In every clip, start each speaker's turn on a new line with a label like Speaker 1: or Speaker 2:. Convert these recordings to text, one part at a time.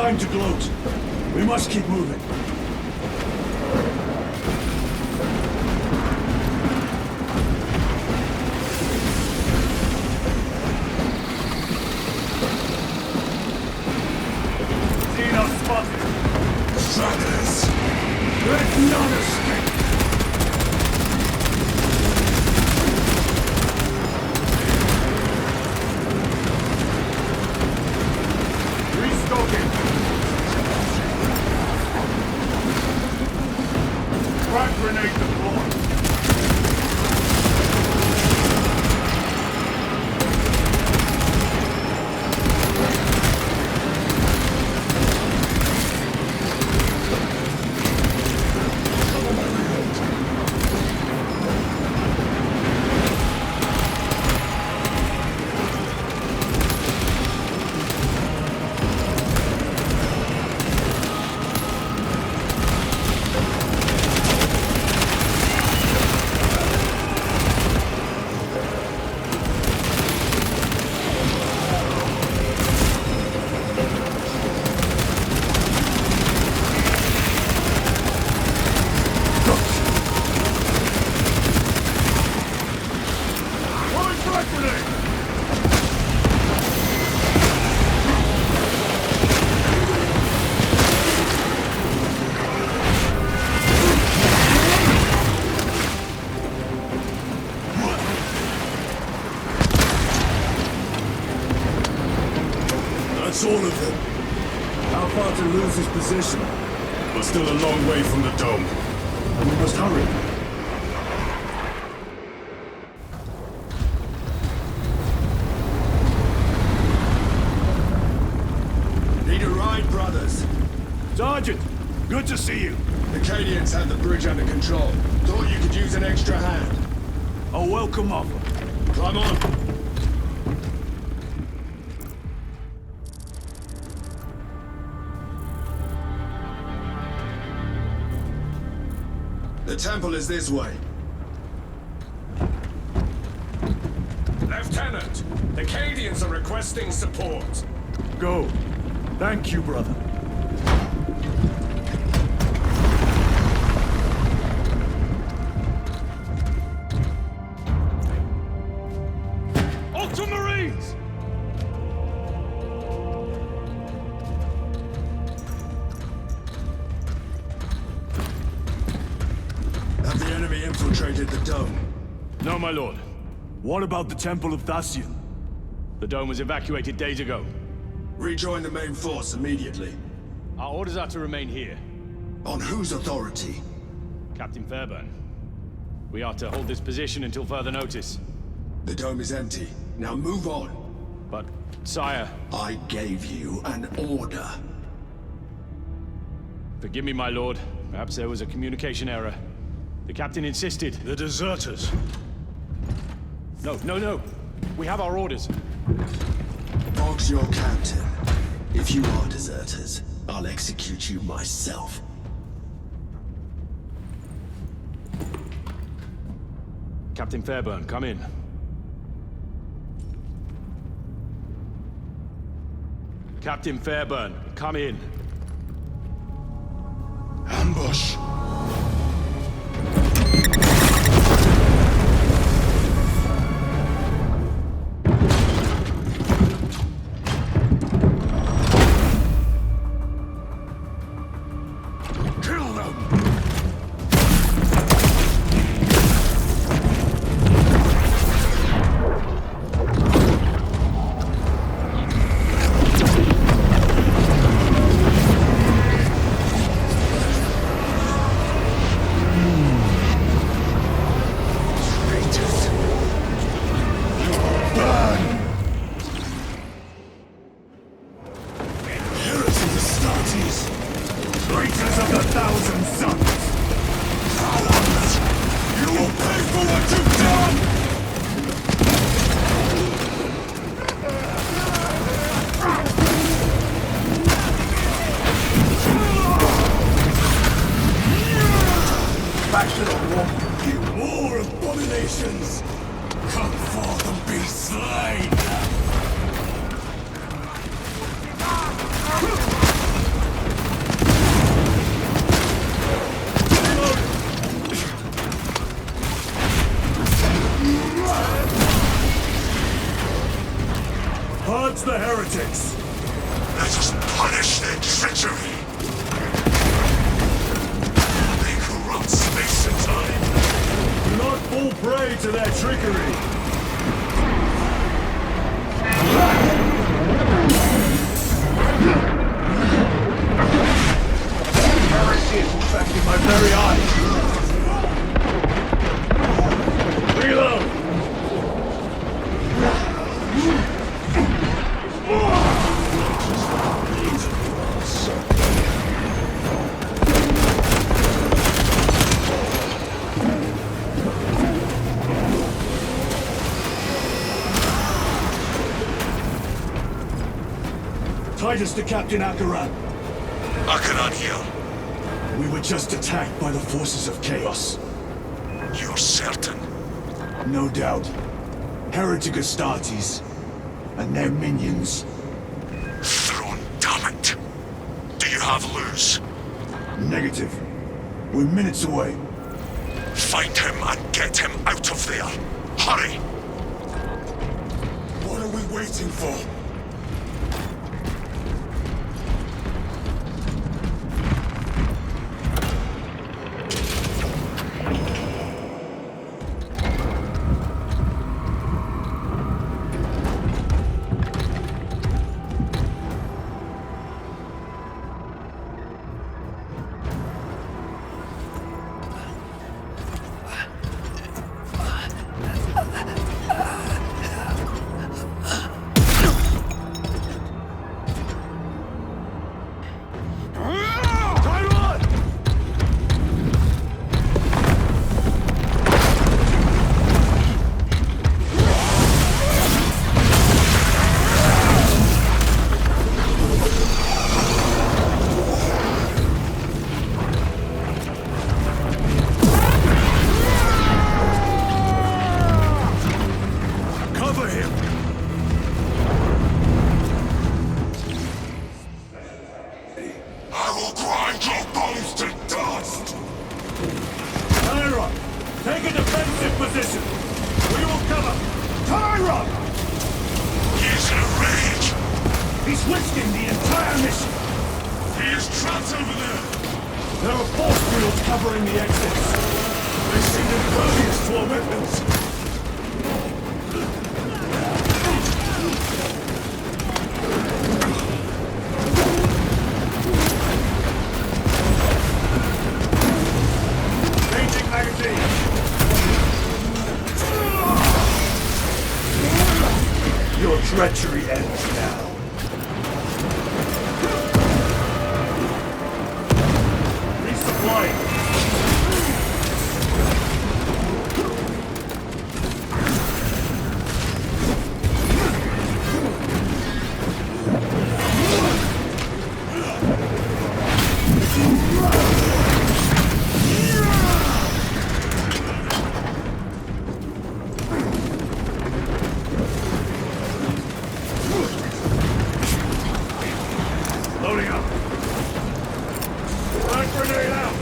Speaker 1: time to gloat. We must keep moving. Xenos spotted. Trackers! Let none escape! Frag grenade deployed. That's all of them. How far to lose his position? We're still a long way from the dome. And we must hurry. Need a ride, brothers? Sergeant, good to see you.
Speaker 2: The Cadians have the bridge under control. Thought you could use an extra hand.
Speaker 1: A welcome offer.
Speaker 2: Climb on. The temple is this way.
Speaker 3: Lieutenant, the Cadians are requesting support.
Speaker 1: Go. Thank you, brother. Ultramarines!
Speaker 2: Have the enemy infiltrated the dome?
Speaker 1: No, my lord. What about the Temple of Thasian?
Speaker 4: The dome was evacuated days ago.
Speaker 2: Rejoin the main force immediately.
Speaker 4: Our orders are to remain here.
Speaker 2: On whose authority?
Speaker 4: Captain Fairburn. We are to hold this position until further notice.
Speaker 2: The dome is empty. Now move on.
Speaker 4: But, sire...
Speaker 2: I gave you an order.
Speaker 4: Forgive me, my lord. Perhaps there was a communication error. The captain insisted.
Speaker 1: The deserters.
Speaker 4: No. We have our orders.
Speaker 2: Boggs your captain. If you are deserters, I'll execute you myself.
Speaker 4: Captain Fairburn, come in. Captain Fairburn, come in.
Speaker 1: Ambush. Traitors of the Thousand Suns! Cowards! You will pay for what you've done! Factional war, you more abominations! Come forth and be slain! heretics!
Speaker 5: Let us punish their treachery. They corrupt space and time.
Speaker 1: Do not fall prey to their trickery! Heresy is infecting my very eyes! Reload! Titus to Captain Akaran.
Speaker 5: Akaran here.
Speaker 1: We were just attacked by the forces of chaos.
Speaker 5: You're certain?
Speaker 1: No doubt. Heretic Astartes and their minions.
Speaker 5: Throne, damn it. Do you have Luz?
Speaker 1: Negative. We're minutes away.
Speaker 5: Find him and get him out of there. Hurry!
Speaker 1: What are we waiting for? Take a defensive position! We will cover! Tyron!
Speaker 5: He's in a rage!
Speaker 1: He's risking the entire mission!
Speaker 5: He is trapped over there!
Speaker 1: There are force fields covering the exits!
Speaker 5: They seem impervious to our weapons!
Speaker 1: Changing magazine! Your treachery ends now. Resupplying. Loading up. Frag grenade out.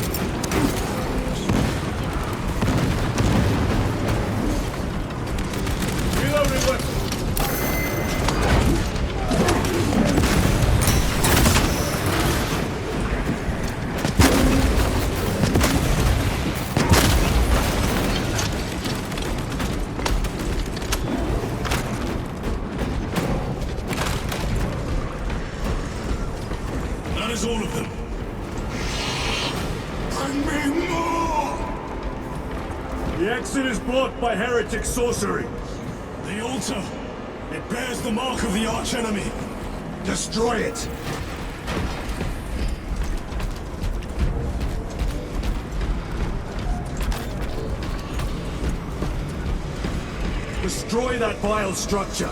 Speaker 1: Reloading weapon.
Speaker 5: That is all of them. Bring me more!
Speaker 1: The exit is blocked by heretic sorcery.
Speaker 5: The altar. It bears the mark of the archenemy.
Speaker 1: Destroy it. Destroy that vile structure.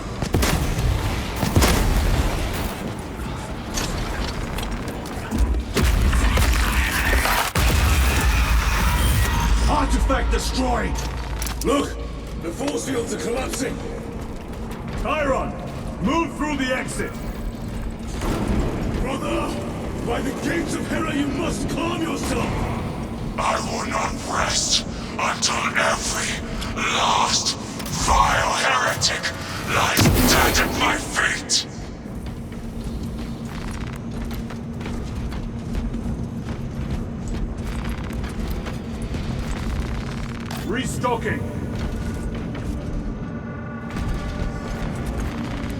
Speaker 1: Artifact destroyed!
Speaker 5: Look! The force fields are collapsing!
Speaker 1: Tyron, move through the exit!
Speaker 5: Brother! By the gates of Hera, you must calm yourself! I will not rest until every last vile heretic lies dead at my feet!
Speaker 1: Restocking.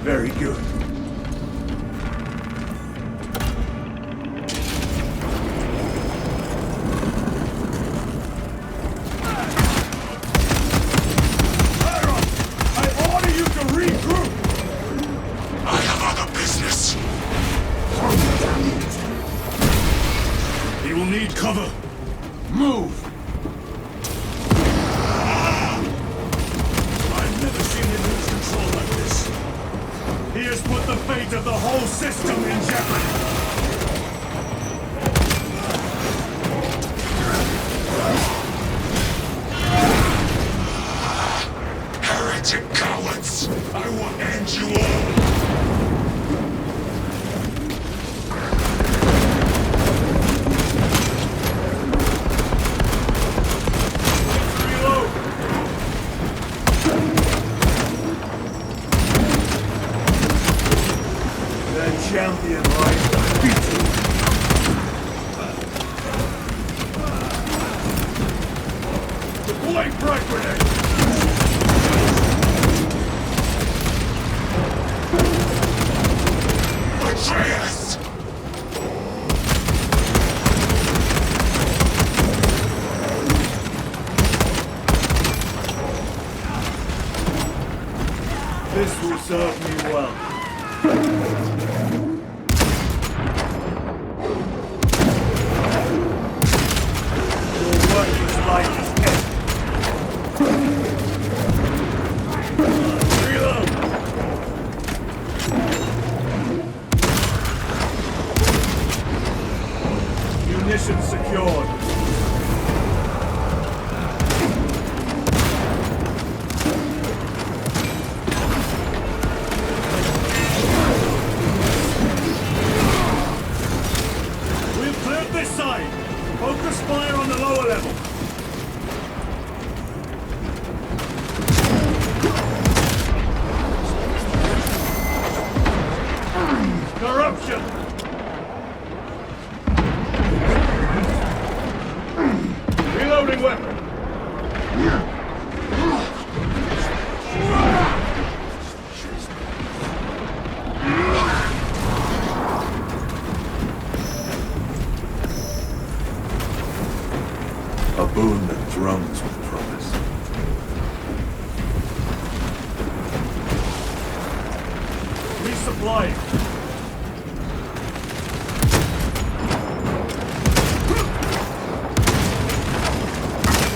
Speaker 1: Very good.
Speaker 5: Cover! Move!
Speaker 1: I've never seen him lose control like this. He has put the fate of the whole system in jeopardy.
Speaker 5: Heretic cowards! I will end you all!
Speaker 1: Champion lies beaten. Deploying frag grenade!
Speaker 5: Atreus!
Speaker 1: This will serve me well. Munitions secured. We've cleared this side. Focus fire on the lower level. Corruption! Reloading weapon! A boon that drums with promise. Resupplying!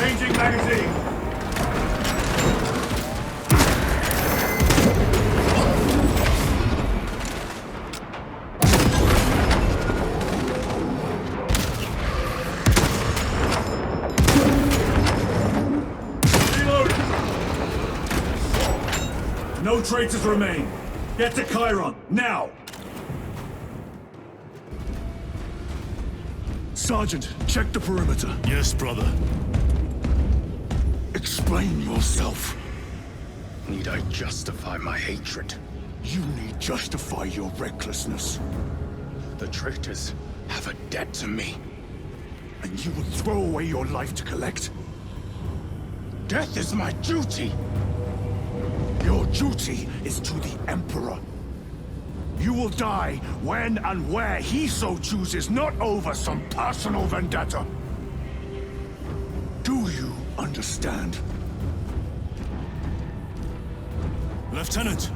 Speaker 1: Changing magazine! Reload! No traitors remain. Get to Chiron, now! Sergeant, check the perimeter.
Speaker 5: Yes, brother.
Speaker 1: Explain yourself.
Speaker 3: Need I justify my hatred?
Speaker 1: You need justify your recklessness.
Speaker 3: The traitors have a debt to me.
Speaker 1: And you will throw away your life to collect?
Speaker 3: Death is my duty!
Speaker 1: Your duty is to the Emperor. You will die when and where he so chooses, not over some personal vendetta. Do you understand?
Speaker 5: Lieutenant,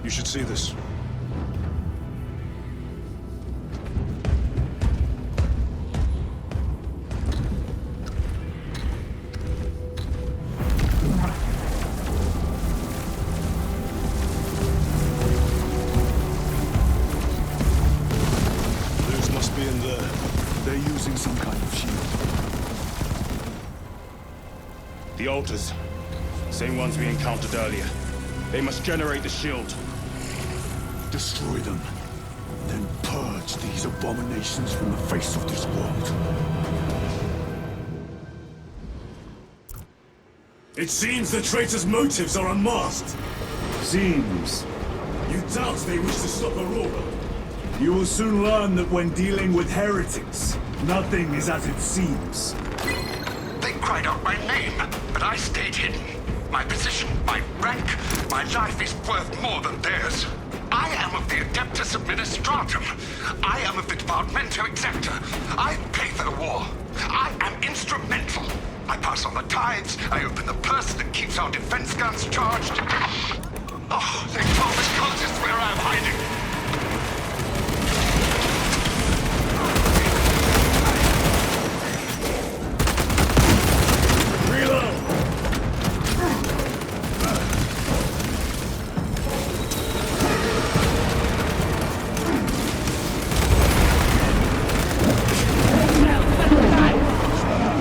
Speaker 5: you should see this. Theirs must be in there.
Speaker 1: They're using some kind of shield.
Speaker 4: The altars. Same ones we encountered earlier. They must generate the shield.
Speaker 1: Destroy them. Then purge these abominations from the face of this world.
Speaker 5: It seems the traitors' motives are unmasked.
Speaker 1: Seems.
Speaker 5: You doubt they wish to stop Aurora?
Speaker 1: You will soon learn that when dealing with heretics, nothing is as it seems.
Speaker 6: They cried out my name, but I stayed hidden. My position, my rank, my life is worth more than theirs. I am of the Adeptus Administratum. I am of the Departamento Exacta. I pay for the war. I am instrumental. I pass on the tithes. I open the purse that keeps our defense guns charged. Oh, they told this cultist where I'm hiding.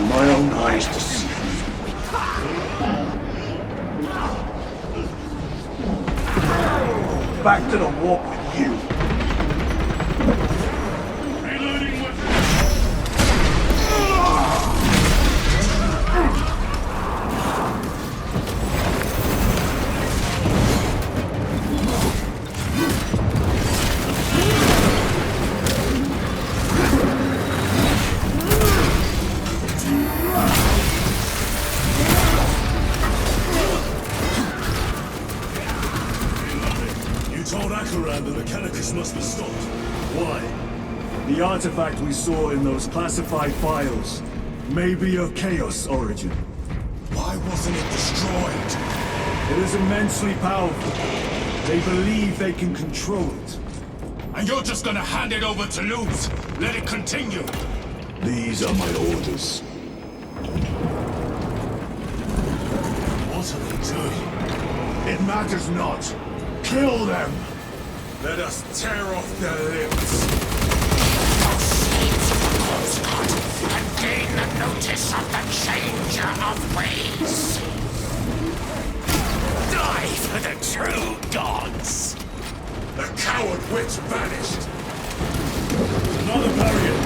Speaker 1: My own eyes deceive me. Back to the warp with you.
Speaker 5: Reloading weapon.
Speaker 7: Told Akaran the Mechanicus must be stopped. Why?
Speaker 1: The artifact we saw in those classified files may be of Chaos origin.
Speaker 7: Why wasn't it destroyed?
Speaker 1: It is immensely powerful. They believe they can control it.
Speaker 5: And you're just gonna hand it over to Luz? Let it continue?
Speaker 1: These are my orders.
Speaker 7: What are they doing?
Speaker 1: It matters not. Kill them!
Speaker 7: Let us tear off their limbs.
Speaker 6: Proceed to the postcard and gain the notice of the changer of ways. Die for the true gods!
Speaker 7: The coward witch vanished. Another barrier.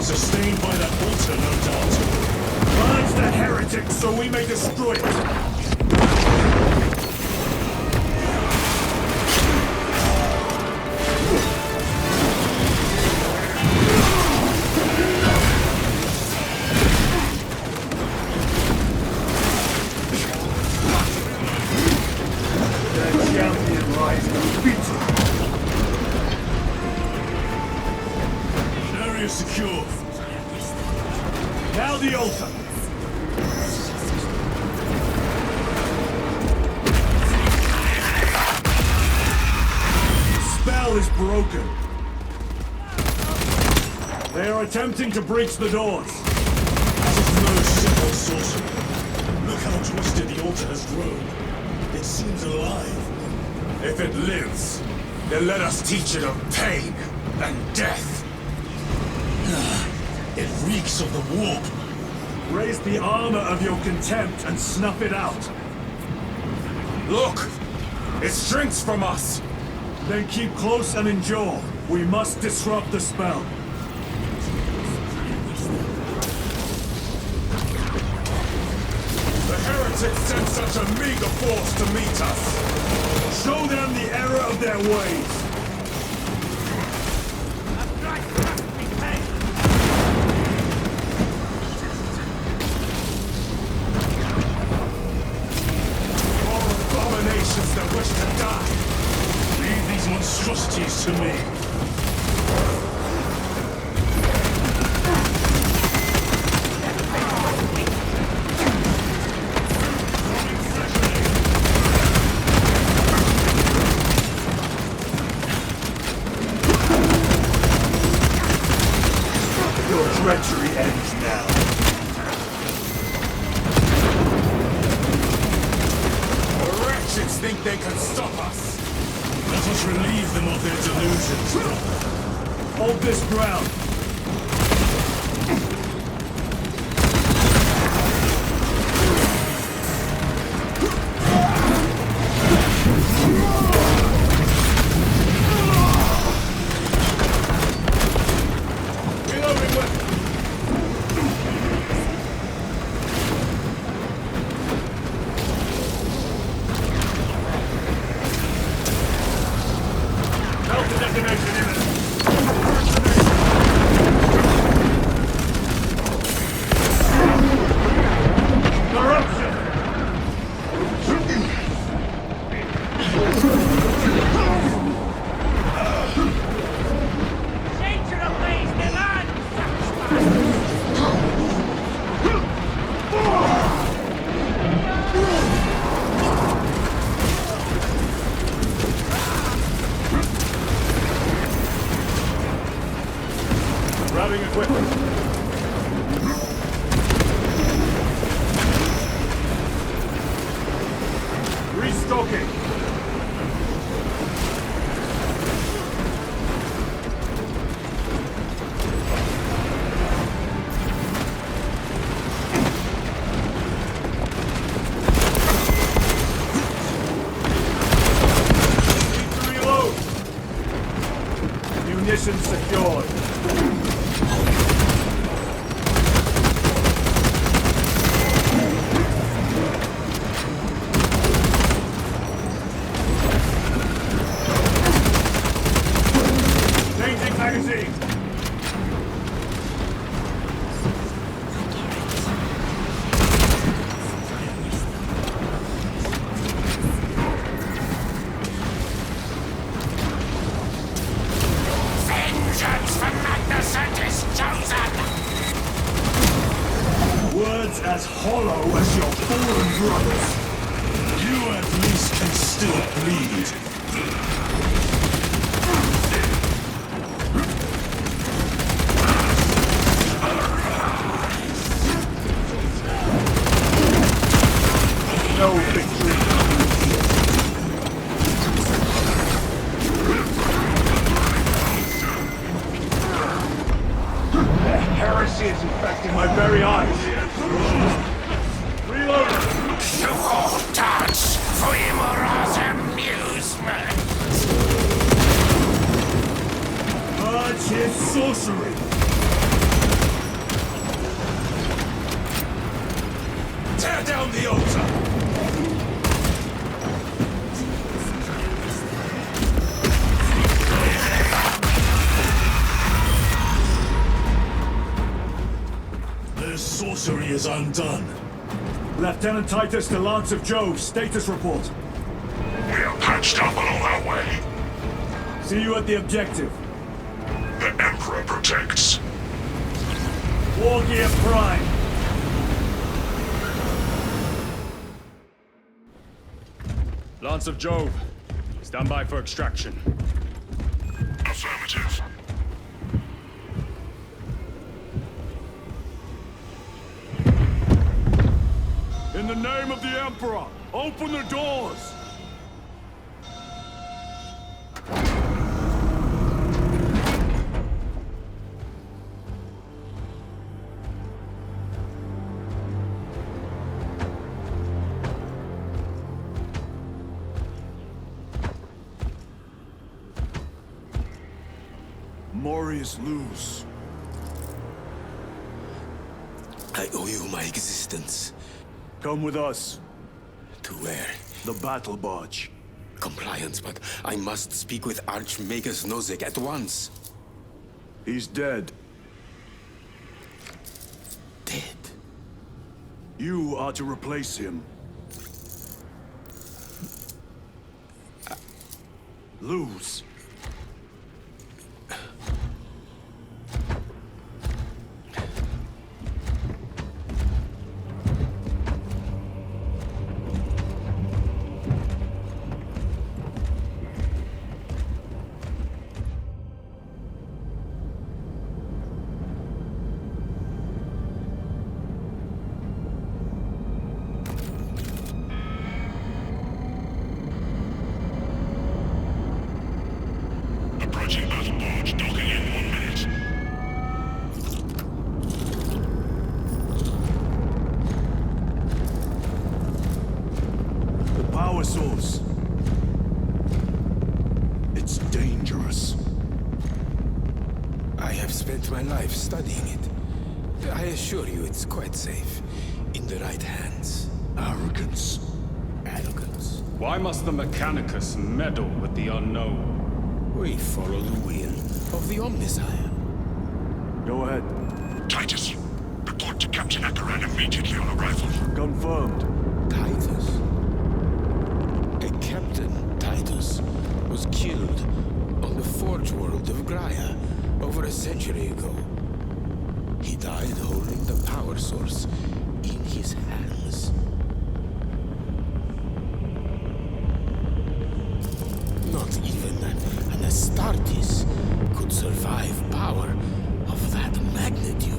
Speaker 7: Sustained by that altar, no doubt.
Speaker 1: Purge the heretic so we may destroy it!
Speaker 7: Area secure.
Speaker 1: Now the altar! Spell is broken. They are attempting to breach the doors.
Speaker 7: This is no simple sorcery. Look how twisted the altar has grown. It seems alive.
Speaker 5: If it lives, then let us teach it of pain and death.
Speaker 7: It reeks of the warp.
Speaker 1: Raise the armor of your contempt and snuff it out.
Speaker 5: Look! It shrinks from us!
Speaker 1: Then keep close and endure. We must disrupt the spell.
Speaker 5: The heretics sent such a meager force to meet us!
Speaker 1: Show them the error of their ways.
Speaker 5: That wish to die.
Speaker 7: Leave these monstrosities to me.
Speaker 1: Your treachery ends now.
Speaker 5: Think they can stop us?
Speaker 7: Let us relieve them of their delusions.
Speaker 1: Hold this ground.
Speaker 5: Reloading weapon.
Speaker 1: Detonation imminent. stocking. Need to reload. Munitions secured. Changing magazine.
Speaker 6: Vengeance from Magnificent is chosen!
Speaker 1: Words as hollow as your fallen brothers.
Speaker 7: You at least can still bleed.
Speaker 1: No victory. The heresy is infecting my very eyes. Reload.
Speaker 6: You all dance for Imora's amusement!
Speaker 1: Purge his sorcery.
Speaker 5: Tear down the altar!
Speaker 7: Their sorcery is undone.
Speaker 1: Lieutenant Titus to Lance of Jove, status report.
Speaker 5: We are patched up along our way.
Speaker 1: See you at the objective.
Speaker 5: The Emperor protects.
Speaker 1: War Gear Prime.
Speaker 4: Lance of Jove, stand by for extraction.
Speaker 5: Affirmative.
Speaker 1: In the name of the Emperor, open the doors! Morius lose.
Speaker 2: I owe you my existence.
Speaker 1: Come with us.
Speaker 2: To where?
Speaker 1: The battle barge.
Speaker 2: Compliance, but I must speak with Archmagus Nozick at once.
Speaker 1: He's dead.
Speaker 2: Dead.
Speaker 1: You are to replace him. Lose.
Speaker 5: Approaching battle barge, docking in 1 minute.
Speaker 1: The power source. It's dangerous.
Speaker 2: I have spent my life studying it. I assure you it's quite safe. In the right hands.
Speaker 1: Arrogance.
Speaker 2: Arrogance.
Speaker 4: Why must the Mechanicus meddle with the unknown?
Speaker 2: We follow the will of the Omnisire.
Speaker 1: Go ahead.
Speaker 5: Titus, report to Captain Akaran immediately on arrival.
Speaker 1: Confirmed.
Speaker 2: Titus? A Captain Titus was killed on the Forge World of Graia over a century ago. He died holding the power source in his hands. Not even an Astartes could survive power of that magnitude.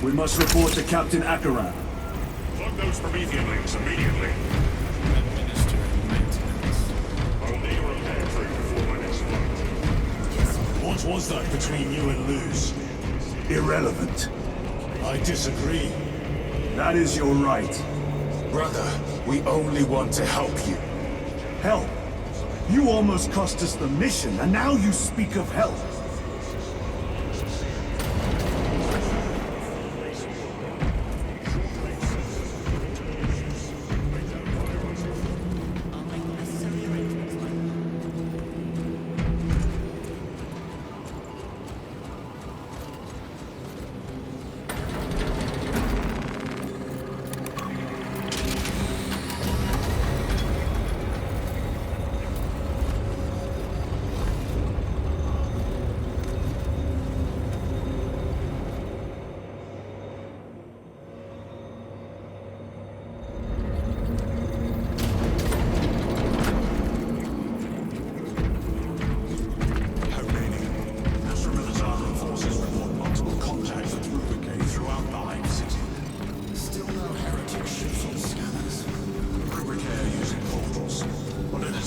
Speaker 1: We must report to Captain Akaran.
Speaker 5: Plug those Promethean links immediately.
Speaker 2: Administering maintenance.
Speaker 5: I will need a repair crew before my next flight.
Speaker 7: What was that between you and Luz?
Speaker 1: Irrelevant.
Speaker 7: I disagree.
Speaker 1: That is your right.
Speaker 3: Brother, we only want to help you.
Speaker 1: Help! You almost cost us the mission, and now you speak of help.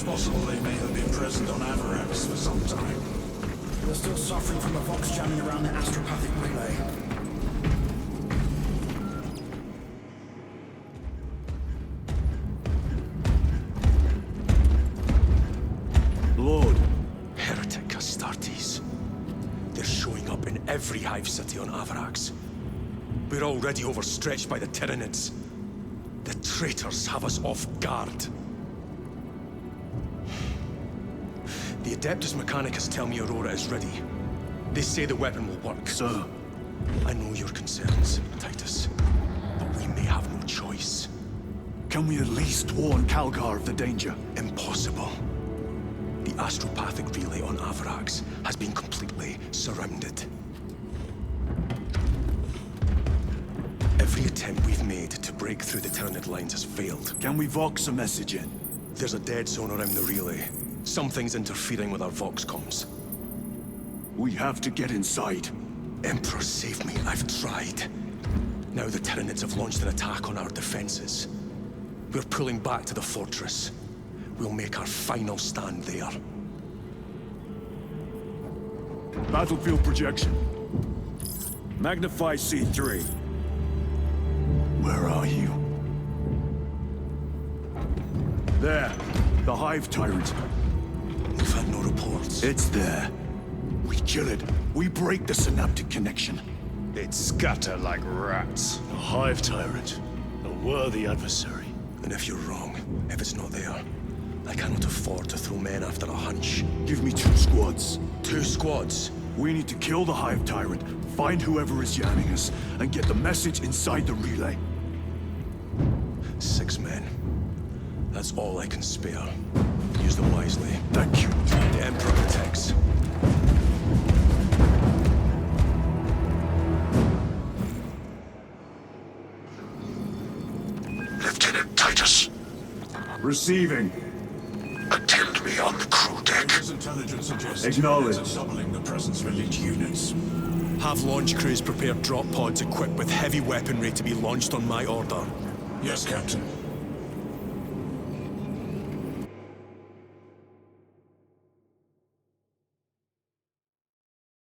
Speaker 7: Possible they may have been present on Avarax for some time.
Speaker 8: We're still suffering from the Vox jamming around the astropathic relay.
Speaker 1: Lord.
Speaker 4: Heretic Astartes. They're showing up in every hive city on Avarax. We're already overstretched by the Tyranids. The traitors have us off guard. The Adeptus Mechanicus tell me Aurora is ready. They say the weapon will work.
Speaker 1: Sir.
Speaker 4: I know your concerns, Titus, but we may have no choice.
Speaker 1: Can we at least warn Calgar of the danger?
Speaker 4: Impossible. The astropathic relay on Avarax has been completely surrounded. Every attempt we've made to break through the Tyranid lines has failed.
Speaker 1: Can we Vox a message in?
Speaker 4: There's a dead zone around the relay. Something's interfering with our Vox comms.
Speaker 1: We have to get inside.
Speaker 4: Emperor, save me. I've tried. Now the Tyranids have launched an attack on our defenses. We're pulling back to the fortress. We'll make our final stand there.
Speaker 1: Battlefield projection. Magnify C3. Where are you? There. The Hive Tyrant.
Speaker 4: We've had no reports.
Speaker 1: It's there. We kill it. We break the synaptic connection.
Speaker 3: They'd scatter like rats.
Speaker 7: A Hive Tyrant. A worthy adversary.
Speaker 4: And if you're wrong, if it's not there, I cannot afford to throw men after a hunch.
Speaker 1: Give me 2 squads.
Speaker 4: 2 squads?
Speaker 1: We need to kill the Hive Tyrant, find whoever is jamming us, and get the message inside the relay.
Speaker 4: 6 men. That's all I can spare. Use them wisely.
Speaker 1: Thank you.
Speaker 4: The Emperor protects.
Speaker 5: Lieutenant Titus,
Speaker 1: Receiving.
Speaker 5: attend me on the crew deck.
Speaker 7: His intelligence suggests
Speaker 1: Acknowledged.
Speaker 7: there's a doubling the presence of elite units.
Speaker 4: Have launch crews prepare drop pods equipped with heavy weaponry to be launched on my order.
Speaker 7: Yes, Captain.